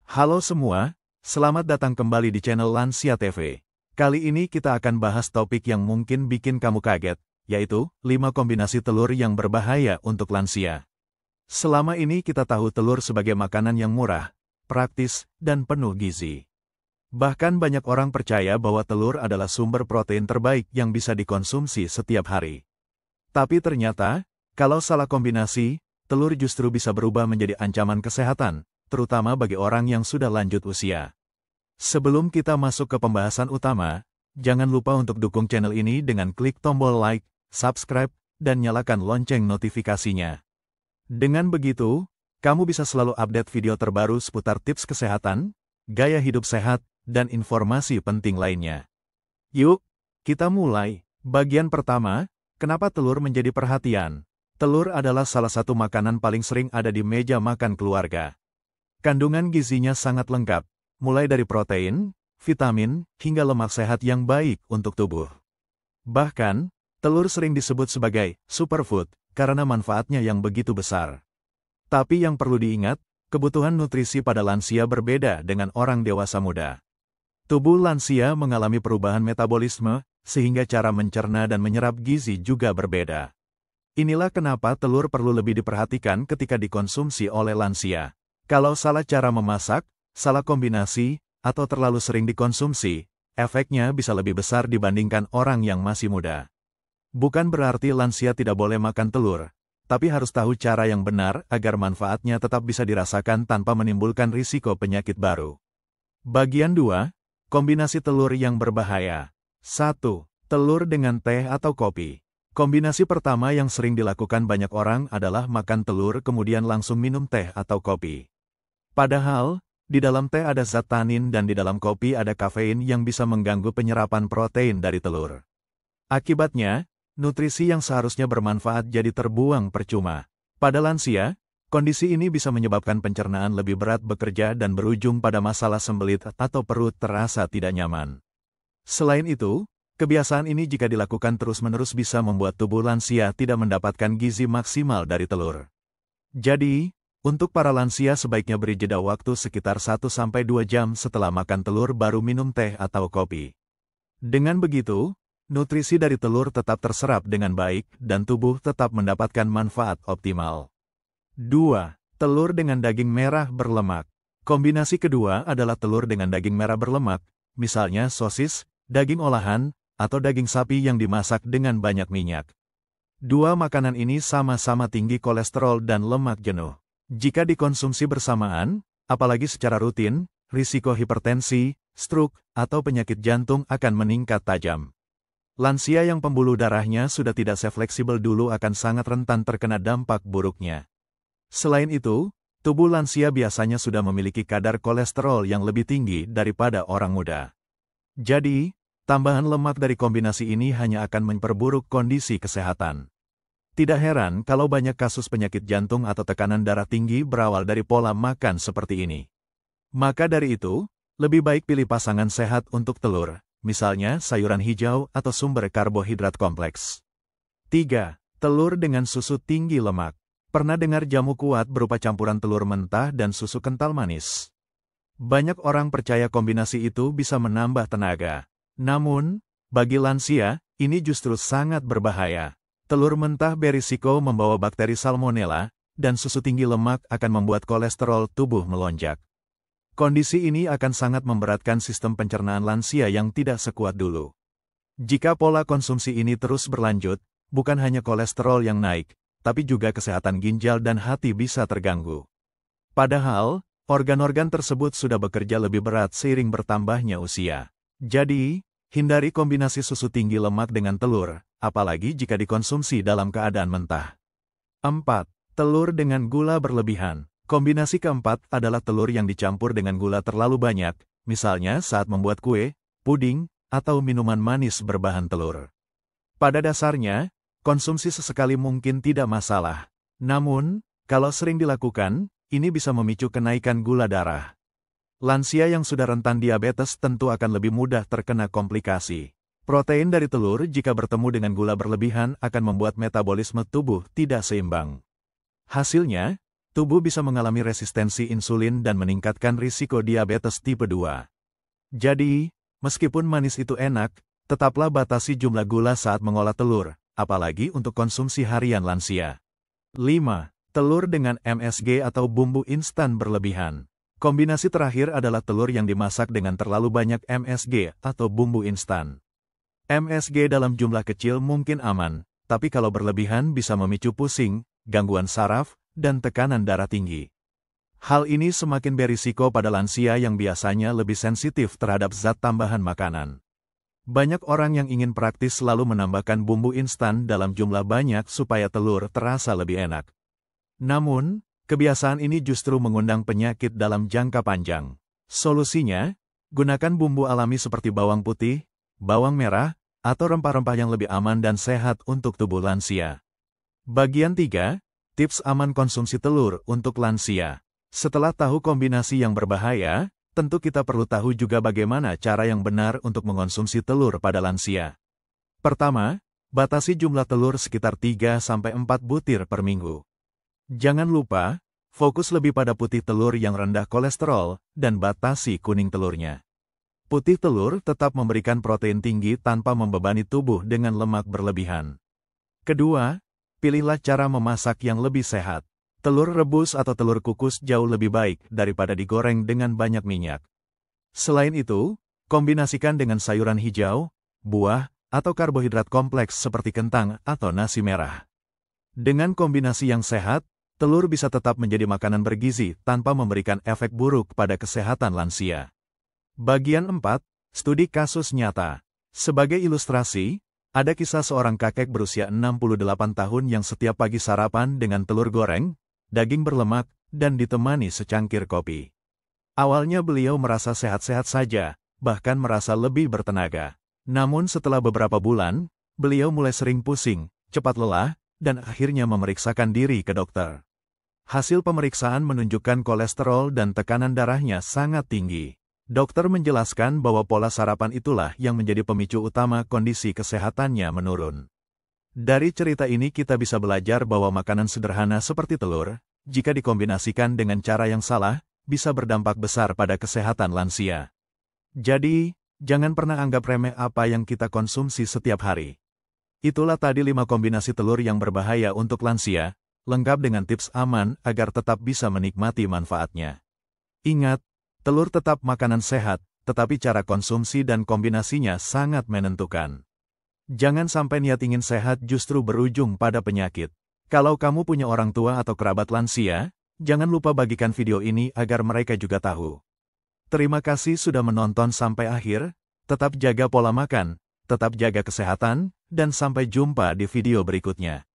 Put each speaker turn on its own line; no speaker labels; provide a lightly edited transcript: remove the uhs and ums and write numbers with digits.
Halo semua, selamat datang kembali di channel Lansia TV. Kali ini kita akan bahas topik yang mungkin bikin kamu kaget, yaitu 5 kombinasi telur yang berbahaya untuk lansia. Selama ini kita tahu telur sebagai makanan yang murah, praktis, dan penuh gizi. Bahkan banyak orang percaya bahwa telur adalah sumber protein terbaik yang bisa dikonsumsi setiap hari. Tapi ternyata, kalau salah kombinasi, telur justru bisa berubah menjadi ancaman kesehatan, terutama bagi orang yang sudah lanjut usia. Sebelum kita masuk ke pembahasan utama, jangan lupa untuk dukung channel ini dengan klik tombol like, subscribe, dan nyalakan lonceng notifikasinya. Dengan begitu, kamu bisa selalu update video terbaru seputar tips kesehatan, gaya hidup sehat, dan informasi penting lainnya. Yuk, kita mulai. Bagian pertama, kenapa telur menjadi perhatian? Telur adalah salah satu makanan paling sering ada di meja makan keluarga. Kandungan gizinya sangat lengkap, mulai dari protein, vitamin, hingga lemak sehat yang baik untuk tubuh. Bahkan, telur sering disebut sebagai superfood karena manfaatnya yang begitu besar. Tapi yang perlu diingat, kebutuhan nutrisi pada lansia berbeda dengan orang dewasa muda. Tubuh lansia mengalami perubahan metabolisme, sehingga cara mencerna dan menyerap gizi juga berbeda. Inilah kenapa telur perlu lebih diperhatikan ketika dikonsumsi oleh lansia. Kalau salah cara memasak, salah kombinasi, atau terlalu sering dikonsumsi, efeknya bisa lebih besar dibandingkan orang yang masih muda. Bukan berarti lansia tidak boleh makan telur, tapi harus tahu cara yang benar agar manfaatnya tetap bisa dirasakan tanpa menimbulkan risiko penyakit baru. Bagian 2, kombinasi telur yang berbahaya. 1. Telur dengan teh atau kopi. Kombinasi pertama yang sering dilakukan banyak orang adalah makan telur kemudian langsung minum teh atau kopi. Padahal, di dalam teh ada zat tanin dan di dalam kopi ada kafein yang bisa mengganggu penyerapan protein dari telur. Akibatnya, nutrisi yang seharusnya bermanfaat jadi terbuang percuma. Pada lansia, kondisi ini bisa menyebabkan pencernaan lebih berat bekerja dan berujung pada masalah sembelit atau perut terasa tidak nyaman. Selain itu, kebiasaan ini jika dilakukan terus-menerus bisa membuat tubuh lansia tidak mendapatkan gizi maksimal dari telur. Jadi, untuk para lansia sebaiknya beri jeda waktu sekitar 1-2 jam setelah makan telur baru minum teh atau kopi. Dengan begitu, nutrisi dari telur tetap terserap dengan baik dan tubuh tetap mendapatkan manfaat optimal. 2. Telur dengan daging merah berlemak. Kombinasi kedua adalah telur dengan daging merah berlemak, misalnya sosis, daging olahan, atau daging sapi yang dimasak dengan banyak minyak. Dua makanan ini sama-sama tinggi kolesterol dan lemak jenuh. Jika dikonsumsi bersamaan, apalagi secara rutin, risiko hipertensi, stroke, atau penyakit jantung akan meningkat tajam. Lansia yang pembuluh darahnya sudah tidak sefleksibel dulu akan sangat rentan terkena dampak buruknya. Selain itu, tubuh lansia biasanya sudah memiliki kadar kolesterol yang lebih tinggi daripada orang muda. Jadi, tambahan lemak dari kombinasi ini hanya akan memperburuk kondisi kesehatan. Tidak heran kalau banyak kasus penyakit jantung atau tekanan darah tinggi berawal dari pola makan seperti ini. Maka dari itu, lebih baik pilih pasangan sehat untuk telur, misalnya sayuran hijau atau sumber karbohidrat kompleks. 3. Telur dengan susu tinggi lemak. Pernah dengar jamu kuat berupa campuran telur mentah dan susu kental manis? Banyak orang percaya kombinasi itu bisa menambah tenaga. Namun, bagi lansia, ini justru sangat berbahaya. Telur mentah berisiko membawa bakteri salmonella, dan susu tinggi lemak akan membuat kolesterol tubuh melonjak. Kondisi ini akan sangat memberatkan sistem pencernaan lansia yang tidak sekuat dulu. Jika pola konsumsi ini terus berlanjut, bukan hanya kolesterol yang naik, tapi juga kesehatan ginjal dan hati bisa terganggu. Padahal, organ-organ tersebut sudah bekerja lebih berat seiring bertambahnya usia. Jadi, hindari kombinasi susu tinggi lemak dengan telur, apalagi jika dikonsumsi dalam keadaan mentah. 4. Telur dengan gula berlebihan. Kombinasi keempat adalah telur yang dicampur dengan gula terlalu banyak, misalnya saat membuat kue, puding, atau minuman manis berbahan telur. Pada dasarnya, konsumsi sesekali mungkin tidak masalah. Namun, kalau sering dilakukan, ini bisa memicu kenaikan gula darah. Lansia yang sudah rentan diabetes tentu akan lebih mudah terkena komplikasi. Protein dari telur jika bertemu dengan gula berlebihan akan membuat metabolisme tubuh tidak seimbang. Hasilnya, tubuh bisa mengalami resistensi insulin dan meningkatkan risiko diabetes tipe 2. Jadi, meskipun manis itu enak, tetaplah batasi jumlah gula saat mengolah telur, apalagi untuk konsumsi harian lansia. 5. Telur dengan MSG atau bumbu instan berlebihan. Kombinasi terakhir adalah telur yang dimasak dengan terlalu banyak MSG atau bumbu instan. MSG dalam jumlah kecil mungkin aman, tapi kalau berlebihan bisa memicu pusing, gangguan saraf, dan tekanan darah tinggi. Hal ini semakin berisiko pada lansia yang biasanya lebih sensitif terhadap zat tambahan makanan. Banyak orang yang ingin praktis selalu menambahkan bumbu instan dalam jumlah banyak supaya telur terasa lebih enak. Namun, kebiasaan ini justru mengundang penyakit dalam jangka panjang. Solusinya, gunakan bumbu alami seperti bawang putih, bawang merah, atau rempah-rempah yang lebih aman dan sehat untuk tubuh lansia. Bagian 3, tips aman konsumsi telur untuk lansia. Setelah tahu kombinasi yang berbahaya, tentu kita perlu tahu juga bagaimana cara yang benar untuk mengonsumsi telur pada lansia. Pertama, batasi jumlah telur sekitar 3-4 butir per minggu. Jangan lupa, fokus lebih pada putih telur yang rendah kolesterol, dan batasi kuning telurnya. Putih telur tetap memberikan protein tinggi tanpa membebani tubuh dengan lemak berlebihan. Kedua, pilihlah cara memasak yang lebih sehat. Telur rebus atau telur kukus jauh lebih baik daripada digoreng dengan banyak minyak. Selain itu, kombinasikan dengan sayuran hijau, buah, atau karbohidrat kompleks seperti kentang atau nasi merah. Dengan kombinasi yang sehat, telur bisa tetap menjadi makanan bergizi tanpa memberikan efek buruk pada kesehatan lansia. Bagian 4, studi kasus nyata. Sebagai ilustrasi, ada kisah seorang kakek berusia 68 tahun yang setiap pagi sarapan dengan telur goreng, daging berlemak, dan ditemani secangkir kopi. Awalnya beliau merasa sehat-sehat saja, bahkan merasa lebih bertenaga. Namun setelah beberapa bulan, beliau mulai sering pusing, cepat lelah, dan akhirnya memeriksakan diri ke dokter. Hasil pemeriksaan menunjukkan kolesterol dan tekanan darahnya sangat tinggi. Dokter menjelaskan bahwa pola sarapan itulah yang menjadi pemicu utama kondisi kesehatannya menurun. Dari cerita ini kita bisa belajar bahwa makanan sederhana seperti telur, jika dikombinasikan dengan cara yang salah, bisa berdampak besar pada kesehatan lansia. Jadi, jangan pernah anggap remeh apa yang kita konsumsi setiap hari. Itulah tadi 5 kombinasi telur yang berbahaya untuk lansia, lengkap dengan tips aman agar tetap bisa menikmati manfaatnya. Ingat, telur tetap makanan sehat, tetapi cara konsumsi dan kombinasinya sangat menentukan. Jangan sampai niat ingin sehat justru berujung pada penyakit. Kalau kamu punya orang tua atau kerabat lansia, jangan lupa bagikan video ini agar mereka juga tahu. Terima kasih sudah menonton sampai akhir, tetap jaga pola makan, tetap jaga kesehatan, dan sampai jumpa di video berikutnya.